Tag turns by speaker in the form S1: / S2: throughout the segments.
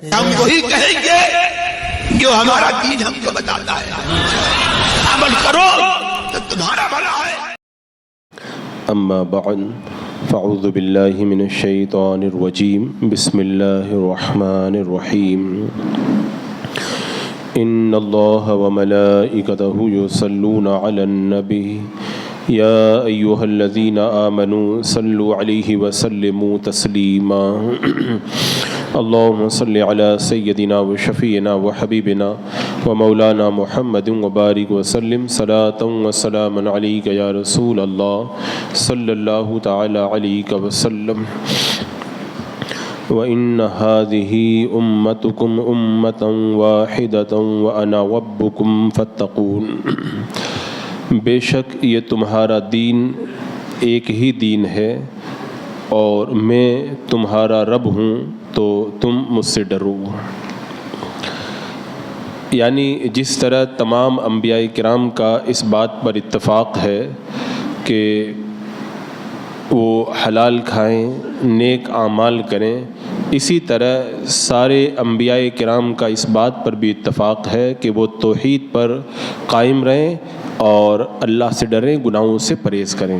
S1: ہم وہی کہیں گے جو ہمارا دین ہم کو بتاتا ہے، عمل کرو تو تمہارا بھلا ہے۔
S2: اما بعد فاعوذ باللہ من الشیطان الرجیم بسم اللہ الرحمن الرحیم ان اللہ وملائکتہ یصلون علی النبی یا ایہا الذین آمنوا صلوا علیہ وسلموا تسلیما اللہم صل علی سیدنا وشفیعنا وحبیبنا ومولانا محمد وبارک وسلم صلاۃ وسلاما علیک یا رسول اللہ صلی اللہ تعالی علیہ وسلم وَإِنَّ هَذِهِ أُمَّتُكُمْ أُمَّةً وَاحِدَةً وَأَنَا رَبُّكُمْ فَاتَّقُونِ۔ بے شک یہ تمہارا دین ایک ہی دین ہے اور میں تمہارا رب ہوں تو تم مجھ سے ڈرو۔ یعنی جس طرح تمام انبیاء کرام کا اس بات پر اتفاق ہے کہ وہ حلال کھائیں، نیک اعمال کریں، اسی طرح سارے انبیاء کرام کا اس بات پر بھی اتفاق ہے کہ وہ توحید پر قائم رہیں اور اللہ سے ڈریں، گناہوں سے پرہیز کریں۔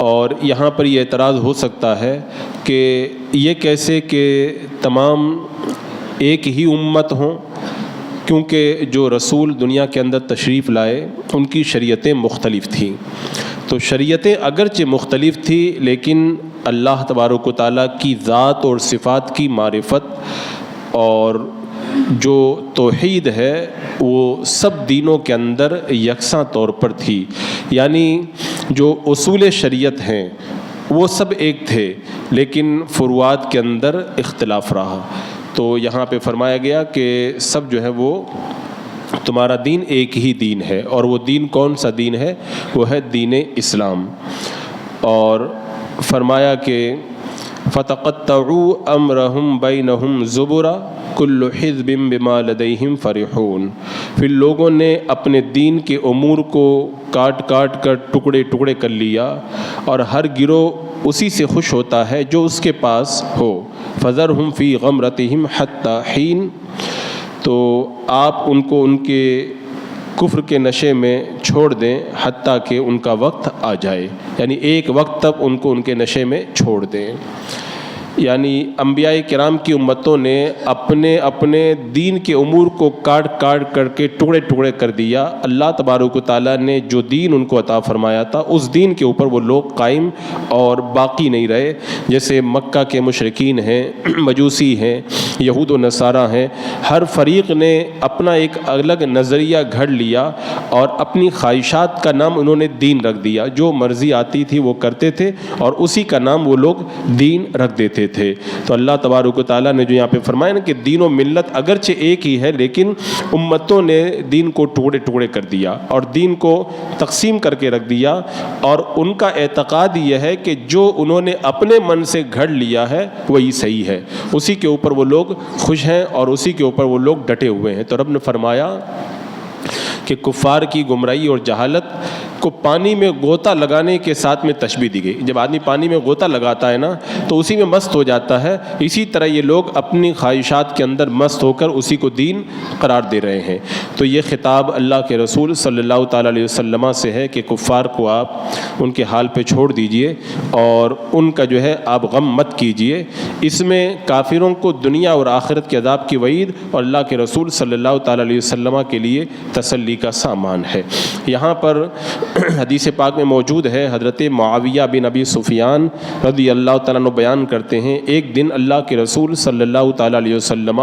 S2: اور یہاں پر یہ اعتراض ہو سکتا ہے کہ یہ کیسے کہ تمام ایک ہی امت ہوں، کیونکہ جو رسول دنیا کے اندر تشریف لائے ان کی شریعتیں مختلف تھیں۔ تو شریعتیں اگرچہ مختلف تھی لیکن اللہ تبارک و تعالیٰ کی ذات اور صفات کی معرفت اور جو توحید ہے وہ سب دینوں کے اندر یکساں طور پر تھی۔ یعنی جو اصول شریعت ہیں وہ سب ایک تھے لیکن فروعات کے اندر اختلاف رہا۔ تو یہاں پہ فرمایا گیا کہ سب جو ہے وہ تمہارا دین ایک ہی دین ہے، اور وہ دین کون سا دین ہے؟ وہ ہے دین اسلام۔ اور فرمایا کہ فَتَقَطَّعُوا أَمْرَهُمْ بَيْنَهُمْ زُبُرًا كُلُّ حِزْبٍ بِمَا لَدَيْهِمْ فَرِحُونَ۔ پھر لوگوں نے اپنے دین کے امور کو کاٹ کاٹ کر ٹکڑے ٹکڑے کر لیا، اور ہر گروہ اسی سے خوش ہوتا ہے جو اس کے پاس ہو۔ فَذَرْهُمْ فِي غَمْرَتِهِمْ حَتَّى حِينٍ۔ تو آپ ان کو ان کے کفر کے نشے میں چھوڑ دیں حتیٰ کہ ان کا وقت آ جائے، یعنی ایک وقت تک ان کو ان کے نشے میں چھوڑ دیں۔ یعنی انبیاء کرام کی امتوں نے اپنے اپنے دین کے امور کو کاٹ کاٹ کر کے ٹکڑے ٹکڑے کر دیا۔ اللہ تبارک و تعالیٰ نے جو دین ان کو عطا فرمایا تھا اس دین کے اوپر وہ لوگ قائم اور باقی نہیں رہے۔ جیسے مکہ کے مشرکین ہیں، مجوسی ہیں، یہود و نصارہ ہیں، ہر فریق نے اپنا ایک الگ نظریہ گھڑ لیا اور اپنی خواہشات کا نام انہوں نے دین رکھ دیا۔ جو مرضی آتی تھی وہ کرتے تھے اور اسی کا نام وہ لوگ دین رکھ دیتے تھے۔ تو اللہ تبارک و تعالیٰ نے جو یہاں پہ فرمایا نا کہ دین و ملت اگرچہ ایک ہی ہے لیکن امتوں نے دین کو ٹکڑے ٹکڑے کر دیا اور دین کو تقسیم کر کے رکھ دیا، اور ان کا اعتقاد یہ ہے کہ جو انہوں نے اپنے من سے گھڑ لیا ہے وہی صحیح ہے، اسی کے اوپر وہ لوگ خوش ہیں اور اسی کے اوپر وہ لوگ ڈٹے ہوئے ہیں۔ تو رب نے فرمایا کہ کفار کی گمراہی اور جہالت کو پانی میں غوطہ لگانے کے ساتھ میں تشبیہ دی گئی۔ جب آدمی پانی میں غوطہ لگاتا ہے نا تو اسی میں مست ہو جاتا ہے، اسی طرح یہ لوگ اپنی خواہشات کے اندر مست ہو کر اسی کو دین قرار دے رہے ہیں۔ تو یہ خطاب اللہ کے رسول صلی اللہ تعالیٰ علیہ وسلم سے ہے کہ کفار کو آپ ان کے حال پہ چھوڑ دیجئے اور ان کا جو ہے آپ غم مت کیجئے۔ اس میں کافروں کو دنیا اور آخرت کے عذاب کی وعید اور اللہ کے رسول صلی اللہ تعالیٰ علیہ وسلم کے لیے تسلی کا سامان ہے۔ یہاں پر حدیث پاک میں موجود ہے، حضرت معاویہ بن ابی سفیان رضی اللہ تعالیٰ عنہ بیان کرتے ہیں، ایک دن اللہ کے رسول صلی اللہ تعالیٰ علیہ وسلم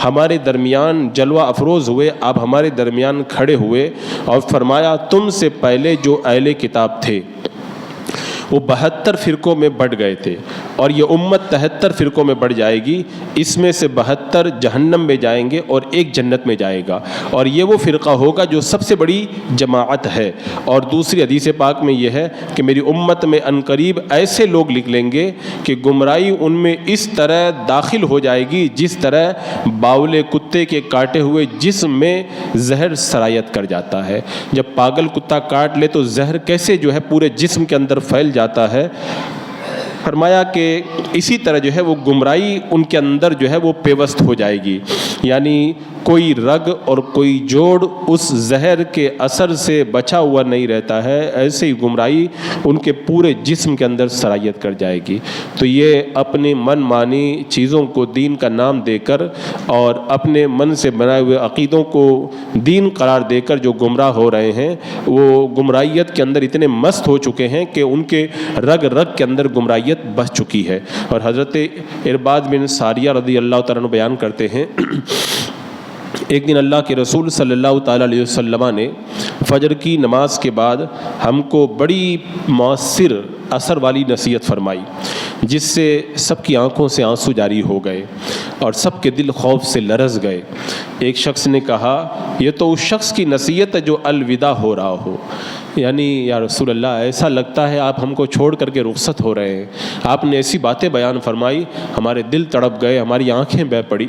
S2: ہمارے درمیان جلوہ افروز ہوئے، آپ ہمارے درمیان کھڑے ہوئے اور فرمایا تم سے پہلے جو اہل کتاب تھے وہ 72 فرقوں میں بٹ گئے تھے اور یہ امت 73 فرقوں میں بڑھ جائے گی، اس میں سے 72 جہنم میں جائیں گے اور ایک جنت میں جائے گا، اور یہ وہ فرقہ ہوگا جو سب سے بڑی جماعت ہے۔ اور دوسری حدیث پاک میں یہ ہے کہ میری امت میں عنقریب ایسے لوگ نکلیں گے کہ گمراہی ان میں اس طرح داخل ہو جائے گی جس طرح باولے کتے کے کاٹے ہوئے جسم میں زہر سرایت کر جاتا ہے۔ جب پاگل کتا کاٹ لے تو زہر کیسے جو ہے پورے جسم کے اندر پھیل جاتا ہے، فرمایا کہ اسی طرح جو ہے وہ گمراہی ان کے اندر جو ہے وہ پیوست ہو جائے گی، یعنی کوئی رگ اور کوئی جوڑ اس زہر کے اثر سے بچا ہوا نہیں رہتا ہے، ایسے ہی گمراہی ان کے پورے جسم کے اندر سرایت کر جائے گی۔ تو یہ اپنی من مانی چیزوں کو دین کا نام دے کر اور اپنے من سے بنائے ہوئے عقیدوں کو دین قرار دے کر جو گمراہ ہو رہے ہیں، وہ گمراہیت کے اندر اتنے مست ہو چکے ہیں کہ ان کے رگ رگ کے اندر گمراہیت بس چکی ہے۔ اور حضرت ارباد بن ساریہ رضی اللہ تعالیٰ عنہ بیان کرتے ہیں، ایک دن اللہ کے رسول صلی اللہ تعالیٰ علیہ وسلم نے فجر کی نماز کے بعد ہم کو بڑی مؤثر اثر والی نصیحت فرمائی، جس سے سب کی آنکھوں سے آنسو جاری ہو گئے اور سب کے دل خوف سے لرز گئے۔ ایک شخص نے کہا، یہ تو اس شخص کی نصیحت ہے جو الوداع ہو رہا ہو، یعنی یا رسول اللہ ایسا لگتا ہے آپ ہم کو چھوڑ کر کے رخصت ہو رہے ہیں۔ آپ نے ایسی باتیں بیان فرمائی، ہمارے دل تڑپ گئے، ہماری آنکھیں بہہ پڑی۔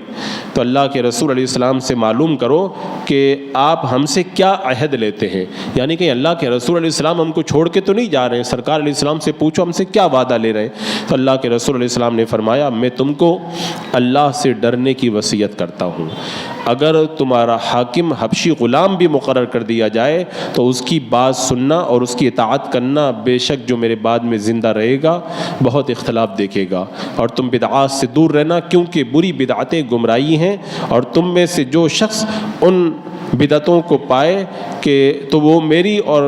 S2: تو اللہ کے رسول علیہ السلام سے معلوم کرو کہ آپ ہم سے کیا عہد لیتے ہیں، یعنی کہ اللہ کے رسول علیہ السلام ہم کو چھوڑ کے تو نہیں جا رہے ہیں، سرکار علیہ السلام سے پوچھو ہم سے کیا وعدہ لے رہے ہیں۔ تو اللہ کے رسول علیہ السلام نے فرمایا، میں تم کو اللہ سے ڈرنے کی وصیت کرتا ہوں، اگر تمہارا حاکم حبشی غلام بھی مقرر کر دیا جائے تو اس کی بات سننا اور اس کی اطاعت کرنا، بے شک جو میرے بعد میں زندہ رہے گا بہت اختلاف دیکھے گا، اور تم بدعات سے دور رہنا، کیونکہ بری بدعتیں گمراہی ہیں، اور تم میں سے جو شخص ان بدعتوں کو پائے کہ تو وہ میری اور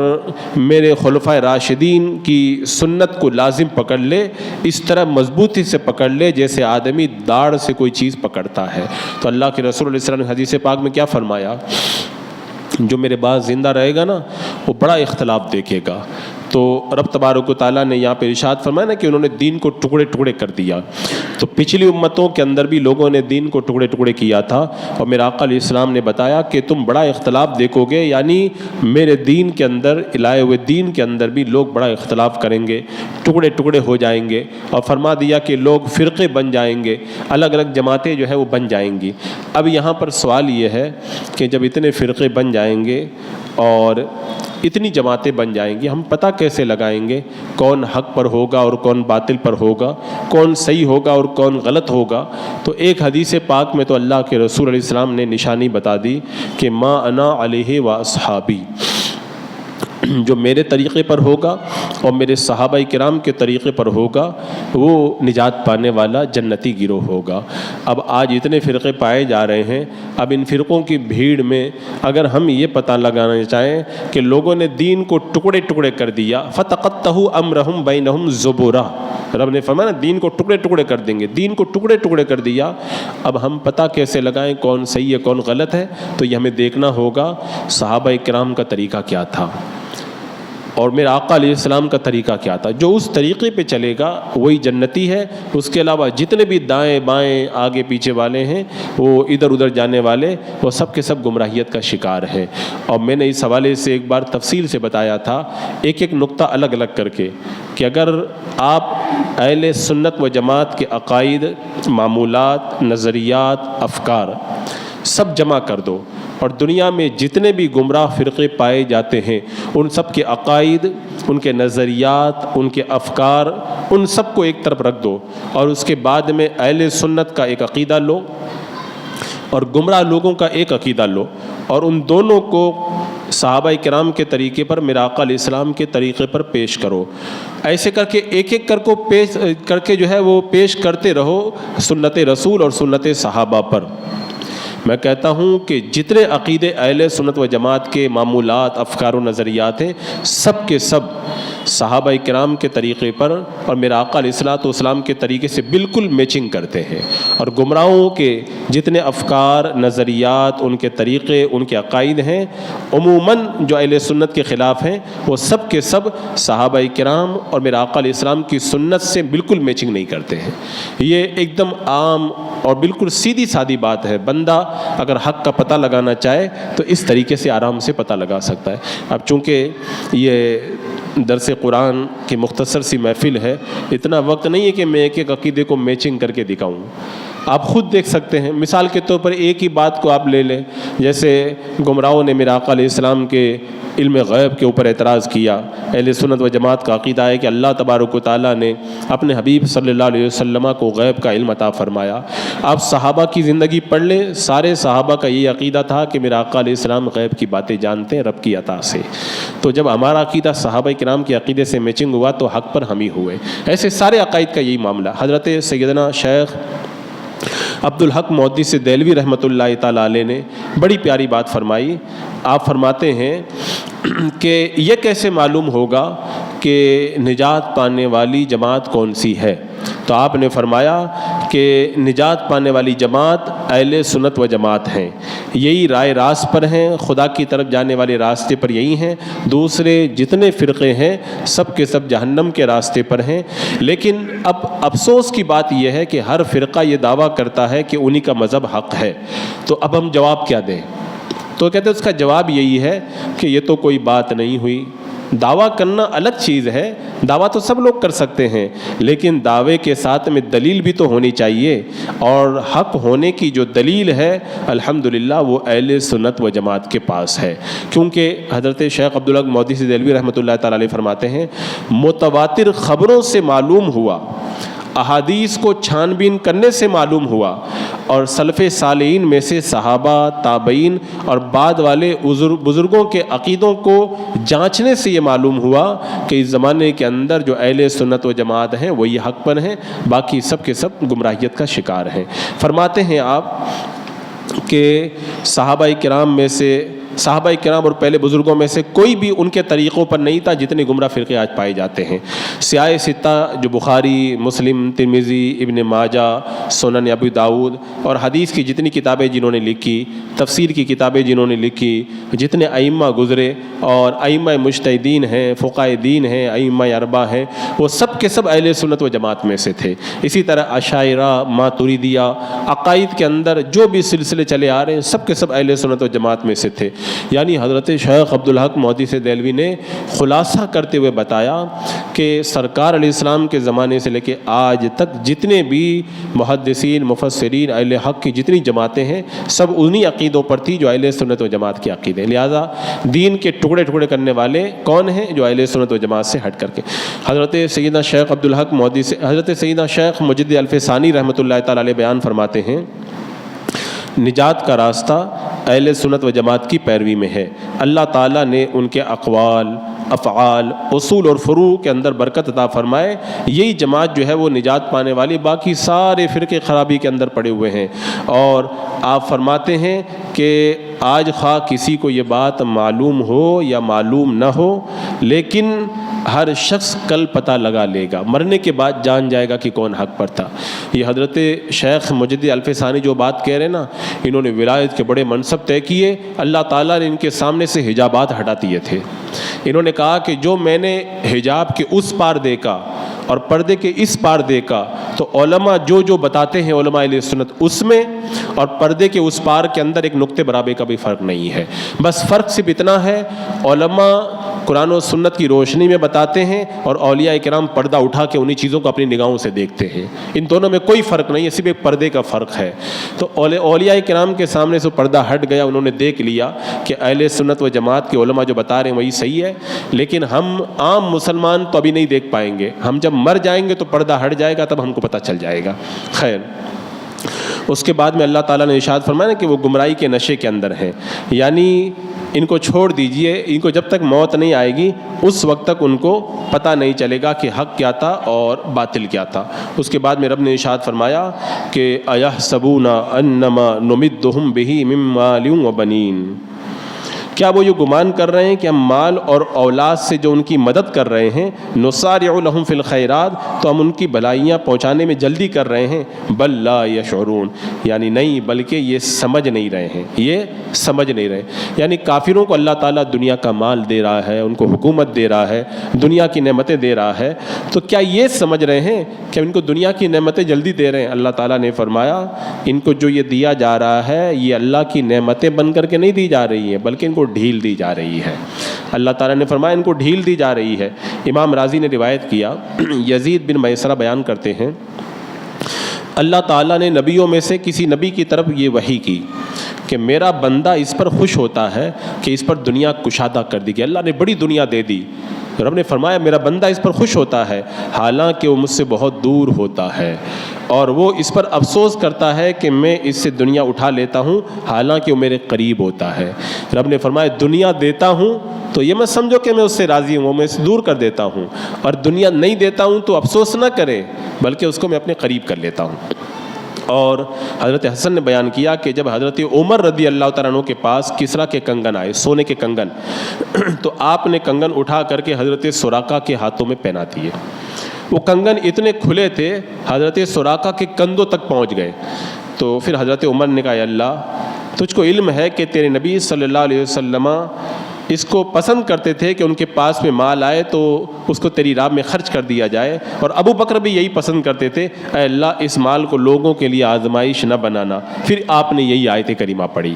S2: میرے خلفائے راشدین کی سنت کو لازم پکڑ لے، اس طرح مضبوطی سے پکڑ لے جیسے آدمی داڑھ سے کوئی چیز پکڑتا ہے۔ تو اللہ کے رسول علیہ السلام نے حدیث پاک میں کیا فرمایا، جو میرے بعد زندہ رہے گا نا وہ بڑا اختلاف دیکھے گا۔ تو رب تبارک و تعالیٰ نے یہاں پہ ارشاد فرمایا نا کہ انہوں نے دین کو ٹکڑے ٹکڑے کر دیا۔ تو پچھلی امتوں کے اندر بھی لوگوں نے دین کو ٹکڑے ٹکڑے کیا تھا، اور میرے آقا علیہ السلام نے بتایا کہ تم بڑا اختلاف دیکھو گے، یعنی میرے دین کے اندر، لائے ہوئے دین کے اندر بھی لوگ بڑا اختلاف کریں گے، ٹکڑے ٹکڑے ہو جائیں گے، اور فرما دیا کہ لوگ فرقے بن جائیں گے، الگ الگ جماعتیں جو ہے وہ بن جائیں گی۔ اب یہاں پر سوال یہ ہے کہ جب اتنے فرقے بن جائیں گے اور اتنی جماعتیں بن جائیں گی، ہم پتہ کیسے لگائیں گے کون حق پر ہوگا اور کون باطل پر ہوگا، کون صحیح ہوگا اور کون غلط ہوگا؟ تو ایک حدیث پاک میں تو اللہ کے رسول علیہ السلام نے نشانی بتا دی کہ ما انا علیہ و اصحابی، جو میرے طریقے پر ہوگا اور میرے صحابہ کرام کے طریقے پر ہوگا وہ نجات پانے والا جنتی گروہ ہوگا۔ اب آج اتنے فرقے پائے جا رہے ہیں، اب ان فرقوں کی بھیڑ میں اگر ہم یہ پتہ لگانا چاہیں کہ لوگوں نے دین کو ٹکڑے ٹکڑے کر دیا، فَتَقَطَّعُوا أَمْرَهُمْ بَيْنَهُمْ زُبُرًا، رب نے فرمایا نا دین کو ٹکڑے ٹکڑے کر دیں گے، دین کو ٹکڑے ٹکڑے کر دیا۔ اب ہم پتہ کیسے لگائیں کون صحیح ہے کون غلط ہے؟ تو یہ ہمیں دیکھنا ہوگا صحابہ کرام کا طریقہ کیا تھا اور میرے آقا علیہ السلام کا طریقہ کیا تھا۔ جو اس طریقے پہ چلے گا وہی جنتی ہے، اس کے علاوہ جتنے بھی دائیں بائیں آگے پیچھے والے ہیں، وہ ادھر ادھر جانے والے، وہ سب کے سب گمراہیت کا شکار ہیں۔ اور میں نے اس حوالے سے ایک بار تفصیل سے بتایا تھا، ایک ایک نقطہ الگ الگ کر کے، کہ اگر آپ اہل سنت و جماعت کے عقائد، معمولات، نظریات، افکار سب جمع کر دو، اور دنیا میں جتنے بھی گمراہ فرقے پائے جاتے ہیں ان سب کے عقائد، ان کے نظریات، ان کے افکار، ان سب کو ایک طرف رکھ دو، اور اس کے بعد میں اہل سنت کا ایک عقیدہ لو اور گمراہ لوگوں کا ایک عقیدہ لو، اور ان دونوں کو صحابہ کرام کے طریقے پر، میرے آقا علیہ السلام کے طریقے پر پیش کرو۔ ایسے کر کے ایک ایک پیش کر کے جو ہے وہ پیش کرتے رہو سنت رسول اور سنت صحابہ پر۔ میں کہتا ہوں کہ جتنے عقیدے اہل سنت و جماعت کے معمولات، افکار و نظریات ہیں، سب کے سب صحابہ کرام کے طریقے پر اور میرے آقا علیہ السلام کے طریقے سے بالکل میچنگ کرتے ہیں، اور گمراہوں کے جتنے افکار، نظریات، ان کے طریقے، ان کے عقائد ہیں عموماً جو اہل سنت کے خلاف ہیں، وہ سب کے سب صحابہ کرام اور میرے آقا علیہ السلام کی سنت سے بالکل میچنگ نہیں کرتے ہیں۔ یہ ایک دم عام اور بالکل سیدھی سادی بات ہے، بندہ اگر حق کا پتہ لگانا چاہے تو اس طریقے سے آرام سے پتہ لگا سکتا ہے۔ اب چونکہ یہ درس قرآن کی مختصر سی محفل ہے، اتنا وقت نہیں ہے کہ میں ایک ایک عقیدے کو میچنگ کر کے دکھاؤں، آپ خود دیکھ سکتے ہیں. مثال کے طور پر ایک ہی بات کو آپ لے لیں, جیسے گمراہوں نے میرے آقا علیہ السلام کے علم غیب کے اوپر اعتراض کیا. اہل سنت و جماعت کا عقیدہ ہے کہ اللہ تبارک و تعالیٰ نے اپنے حبیب صلی اللہ علیہ وسلم کو غیب کا علم عطا فرمایا. آپ صحابہ کی زندگی پڑھ لیں, سارے صحابہ کا یہ عقیدہ تھا کہ میرے آقا علیہ السلام غیب کی باتیں جانتے ہیں رب کی عطا سے. تو جب ہمارا عقیدہ صحابہ کرام کے عقیدے سے میچنگ ہوا تو حق پر ہم ہی ہوئے. ایسے سارے عقائد کا یہی معاملہ. حضرت سیدنا شیخ عبدالحق محدث دہلوی رحمۃ اللہ تعالیٰ علیہ نے بڑی پیاری بات فرمائی. آپ فرماتے ہیں کہ یہ کیسے معلوم ہوگا کہ نجات پانے والی جماعت کون سی ہے؟ تو آپ نے فرمایا کہ نجات پانے والی جماعت اہل سنت و جماعت ہیں. یہی رائے راست پر ہیں, خدا کی طرف جانے والے راستے پر یہی ہیں. دوسرے جتنے فرقے ہیں سب کے سب جہنم کے راستے پر ہیں. لیکن اب افسوس کی بات یہ ہے کہ ہر فرقہ یہ دعویٰ کرتا ہے کہ انہی کا مذہب حق ہے. تو اب ہم جواب کیا دیں؟ تو کہتے ہیں اس کا جواب یہی ہے کہ یہ تو کوئی بات نہیں ہوئی. دعویٰ کرنا الگ چیز ہے, دعویٰ تو سب لوگ کر سکتے ہیں, لیکن دعوے کے ساتھ میں دلیل بھی تو ہونی چاہیے. اور حق ہونے کی جو دلیل ہے الحمدللہ وہ اہل سنت و جماعت کے پاس ہے. کیونکہ حضرت شیخ عبدالحق محدث دہلوی رحمۃ اللہ تعالیٰ علیہ فرماتے ہیں متواتر خبروں سے معلوم ہوا, احادیث کو چھان بین کرنے سے معلوم ہوا, اور سلف صالحین میں سے صحابہ, تابعین اور بعد والے بزرگوں کے عقیدوں کو جانچنے سے یہ معلوم ہوا کہ اس زمانے کے اندر جو اہل سنت و جماعت ہیں وہی حق پر ہیں, باقی سب کے سب گمراہیت کا شکار ہیں. فرماتے ہیں آپ کہ صحابہ کرام اور پہلے بزرگوں میں سے کوئی بھی ان کے طریقوں پر نہیں تھا جتنے گمراہ فرقے آج پائے جاتے ہیں. سیاہ ستہ جو بخاری, مسلم, ترمذی, ابن ماجہ, سنن ابی داؤد اور حدیث کی جتنی کتابیں جنہوں نے لکھی, تفسیر کی کتابیں جنہوں نے لکھی, جتنے ائمہ گزرے اور ائمہ مجتہدین ہیں, فقہاء دین ہیں, ائمہ اربعہ ہیں, وہ سب کے سب اہل سنت و جماعت میں سے تھے. اسی طرح اشاعرہ, ماتریدیہ, عقائد کے اندر جو بھی سلسلے چلے آ رہے ہیں سب کے سب اہل سنت و جماعت میں سے تھے. یعنی حضرت شیخ عبدالحق محدث دہلوی نے خلاصہ کرتے ہوئے بتایا کہ سرکار علیہ السلام کے زمانے سے لے کے آج تک جتنے بھی محدثین, مفسرین, اہل حق کی جتنی جماعتیں ہیں سب انہی عقیدوں پر تھی جو اہل سنت و جماعت کے عقیدے ہیں. لہٰذا دین کے ٹکڑے ٹکڑے کرنے والے کون ہیں؟ جو اہل سنت و جماعت سے ہٹ کر کے. حضرت سیدنا شیخ عبدالحق محدث, حضرت سیدنا شیخ مجد الفسانی رحمۃ اللہ تعالیٰ علیہ بیان فرماتے ہیں نجات کا راستہ اہل سنت و جماعت کی پیروی میں ہے. اللہ تعالیٰ نے ان کے اقوال, افعال, اصول اور فروع کے اندر برکت عطا فرمائے. یہی جماعت جو ہے وہ نجات پانے والی, باقی سارے فرقے خرابی کے اندر پڑے ہوئے ہیں. اور آپ فرماتے ہیں کہ آج خواہ کسی کو یہ بات معلوم ہو یا معلوم نہ ہو, لیکن ہر شخص کل پتہ لگا لے گا, مرنے کے بعد جان جائے گا کہ کون حق پر تھا. یہ حضرت شیخ مجد الفسانی جو بات کہہ رہے ہیں نا, انہوں نے ولایت کے بڑے منصب طے کیے. اللہ تعالیٰ نے ان کے سامنے سے حجابات ہٹا دیے تھے. انہوں نے کہا کہ جو میں نے حجاب کے اس پار دیکھا اور پردے کے اس پار دیکھا تو علماء جو بتاتے ہیں علماء اہل سنت اس میں اور پردے کے اس پار کے اندر ایک نقطے برابر کا بھی فرق نہیں ہے. بس فرق صرف اتنا ہے, علماء قرآن و سنت کی روشنی میں بتاتے ہیں اور اولیاء کرام پردہ اٹھا کے انہی چیزوں کو اپنی نگاہوں سے دیکھتے ہیں. ان دونوں میں کوئی فرق نہیں ہے, صرف ایک پردے کا فرق ہے. تو اولیاء کرام کے سامنے سے پردہ ہٹ گیا, انہوں نے دیکھ لیا کہ اہل سنت و جماعت کے علماء جو بتا رہے ہیں وہی صحیح ہے. لیکن ہم عام مسلمان تو ابھی نہیں دیکھ پائیں گے, ہم جب مر جائیں گے تو پردہ ہٹ جائے گا, تب ہم کو پتہ چل جائے گا. خیر, اس کے بعد میں اللہ تعالیٰ نے ارشاد فرمایا کہ وہ گمراہی کے نشے کے اندر ہیں. یعنی ان کو چھوڑ دیجئے, ان کو جب تک موت نہیں آئے گی اس وقت تک ان کو پتہ نہیں چلے گا کہ حق کیا تھا اور باطل کیا تھا. اس کے بعد میں رب نے ارشاد فرمایا کہ اَيَحْسَبُونَ أَنَّمَا نُمِدُّهُمْ بِهِ مِن مَّالٍ وَبَنِينَ, کیا وہ یہ گمان کر رہے ہیں کہ ہم مال اور اولاد سے جو ان کی مدد کر رہے ہیں, نُسَارِعُ لَهُمْ فِي الْخَيْرَاتِ, تو ہم ان کی بھلائیاں پہنچانے میں جلدی کر رہے ہیں. بل لا یشعرون, یعنی نہیں بلکہ یہ سمجھ نہیں رہے ہیں, یہ سمجھ نہیں رہے. یعنی کافروں کو اللہ تعالیٰ دنیا کا مال دے رہا ہے, ان کو حکومت دے رہا ہے, دنیا کی نعمتیں دے رہا ہے, تو کیا یہ سمجھ رہے ہیں کہ ان کو دنیا کی نعمتیں جلدی دے رہے ہیں؟ اللہ تعالیٰ نے فرمایا ان کو جو یہ دیا جا رہا ہے یہ اللہ کی نعمتیں بن کر کے نہیں دی جا رہی ہیں, بلکہ ان کو ڈھیل دی جا رہی ہے. اللہ تعالیٰ نے فرمایا ان کو ڈھیل دی جا رہی ہے. امام راضی نے روایت کیا, یزید بن میسرہ بیان کرتے ہیں اللہ تعالیٰ نے نبیوں میں سے کسی نبی کی طرف یہ وحی کی کہ میرا بندہ اس پر خوش ہوتا ہے کہ اس پر دنیا کشادہ کر دی گئی. اللہ نے بڑی دنیا دے دی. رب نے فرمایا میرا بندہ اس پر خوش ہوتا ہے حالانکہ وہ مجھ سے بہت دور ہوتا ہے, اور وہ اس پر افسوس کرتا ہے کہ میں اس سے دنیا اٹھا لیتا ہوں حالانکہ وہ میرے قریب ہوتا ہے. رب نے فرمایا دنیا دیتا ہوں تو یہ مت سمجھو کہ میں اس سے راضی ہوں, میں اسے دور کر دیتا ہوں, اور دنیا نہیں دیتا ہوں تو افسوس نہ کرے بلکہ اس کو میں اپنے قریب کر لیتا ہوں. اور حضرت حسن نے بیان کیا کہ جب حضرت عمر رضی اللہ تعالیٰ عنہ کے پاس کسریٰ کے کنگن آئے, سونے کے کنگن, تو آپ نے کنگن اٹھا کر کے حضرت سراقہ کے ہاتھوں میں پہنا دیے. وہ کنگن اتنے کھلے تھے حضرت سراقہ کے کندھوں تک پہنچ گئے. تو پھر حضرت عمر نے کہا یا اللہ تجھ کو علم ہے کہ تیرے نبی صلی اللہ علیہ وسلم اس کو پسند کرتے تھے کہ ان کے پاس میں مال آئے تو اس کو تیری راہ میں خرچ کر دیا جائے, اور ابو بکر بھی یہی پسند کرتے تھے, اے اللہ اس مال کو لوگوں کے لیے آزمائش نہ بنانا. پھر آپ نے یہی آیت کریمہ پڑھی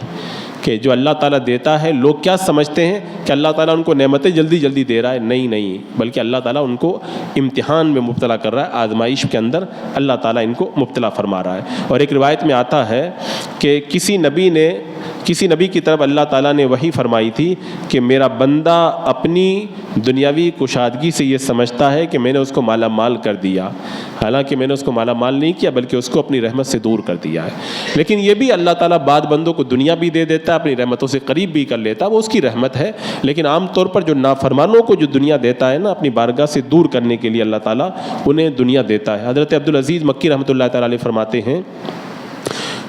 S2: کہ جو اللہ تعالیٰ دیتا ہے, لوگ کیا سمجھتے ہیں کہ اللہ تعالیٰ ان کو نعمتیں جلدی جلدی دے رہا ہے, نہیں, بلکہ اللہ تعالیٰ ان کو امتحان میں مبتلا کر رہا ہے, آزمائش کے اندر اللہ تعالیٰ ان کو مبتلا فرما رہا ہے. اور ایک روایت میں آتا ہے کہ کسی نبی کی طرف اللہ تعالیٰ نے وحی فرمائی تھی کہ میرا بندہ اپنی دنیاوی کشادگی سے یہ سمجھتا ہے کہ میں نے اس کو مالا مال کر دیا, حالانکہ میں نے اس کو مالا مال نہیں کیا بلکہ اس کو اپنی رحمت سے دور کر دیا ہے. لیکن یہ بھی اللہ تعالیٰ بعض بندوں کو دنیا بھی دے دیتا ہے, اپنی رحمتوں سے قریب بھی کر لیتا ہے, وہ اس کی رحمت ہے. لیکن عام طور پر جو نافرمانوں کو جو دنیا دیتا ہے نا, اپنی بارگاہ سے دور کرنے کے لیے اللہ تعالیٰ انہیں دنیا دیتا ہے. حضرت عبدالعزیز مکی رحمۃ اللہ تعالیٰ علیہ فرماتے ہیں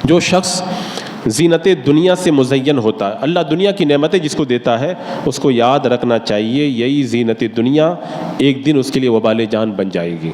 S2: جو شخص زینت دنیا سے مزین ہوتا ہے, اللہ دنیا کی نعمتیں جس کو دیتا ہے اس کو یاد رکھنا چاہیے یہی زینت دنیا ایک دن اس کے لیے وبال جان بن جائے گی.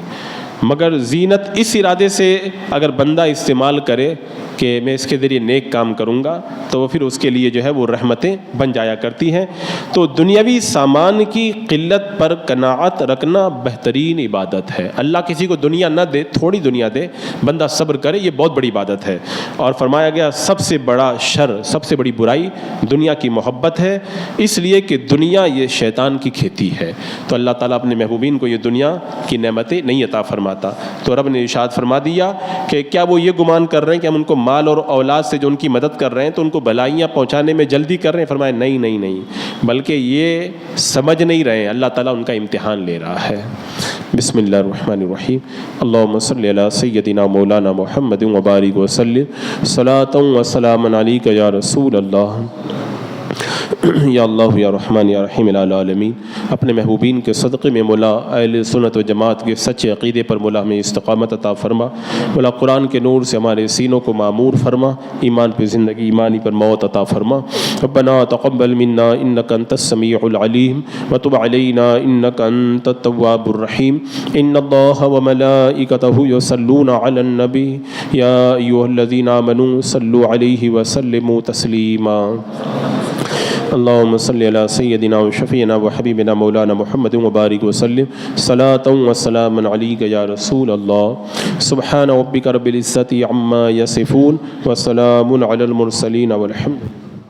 S2: مگر زینت اس ارادے سے اگر بندہ استعمال کرے کہ میں اس کے ذریعے نیک کام کروں گا تو وہ پھر اس کے لیے جو ہے وہ رحمتیں بن جایا کرتی ہیں. تو دنیاوی سامان کی قلت پر قناعت رکھنا بہترین عبادت ہے. اللہ کسی کو دنیا نہ دے, تھوڑی دنیا دے, بندہ صبر کرے, یہ بہت بڑی عبادت ہے. اور فرمایا گیا سب سے بڑا شر, سب سے بڑی برائی دنیا کی محبت ہے, اس لیے کہ دنیا یہ شیطان کی کھیتی ہے. تو اللہ تعالیٰ اپنے محبوبین کو یہ دنیا کی نعمتیں نہیں عطا فرماتا. تو رب نے ارشاد فرما دیا کہ کیا وہ یہ گمان کر رہے ہیں کہ ہم ان کو مال اور اولاد سے جو ان کی مدد کر رہے ہیں تو ان کو بھلائیاں پہنچانے میں جلدی کر رہے ہیں؟ فرمایا نہیں, بلکہ یہ سمجھ نہیں رہے ہیں, اللہ تعالیٰ ان کا امتحان لے رہا ہے. بسم اللہ الرحمن الرحیم. اللہم صلی علی سیدنا مولانا محمد وبارک وسلم صلاۃ و سلام علیک یا رسول اللہ. یا اللہ یا رحمان یا رحیم العالمین. اپنے محبوبین کے صدقے میں مولا اہل سنت و جماعت کے سچے عقیدے پر مولا ہمیں استقامت عطا فرما. مولا قرآن کے نور سے ہمارے سینوں کو معمور فرما, ایمان پہ زندگی, ایمانی پر موت عطا فرما. ربنا تقبل منا انک انت السمیع العلیم وتب علینا انک انت التواب الرحیم. ان اللہ وملائکتہ یصلون علی النبی یا ایھا الذین آمنوا صلوا علیہ وسلموا تسلیما. اللہم صلی علی سیدنا و شفیعنا و حبیبنا مولانا محمد وبارک وسلم صلاۃ و سلام علیک یا رسول اللہ. سبحان ربک رب العزۃ عما یصفون وسلام علی المرسلین والحمد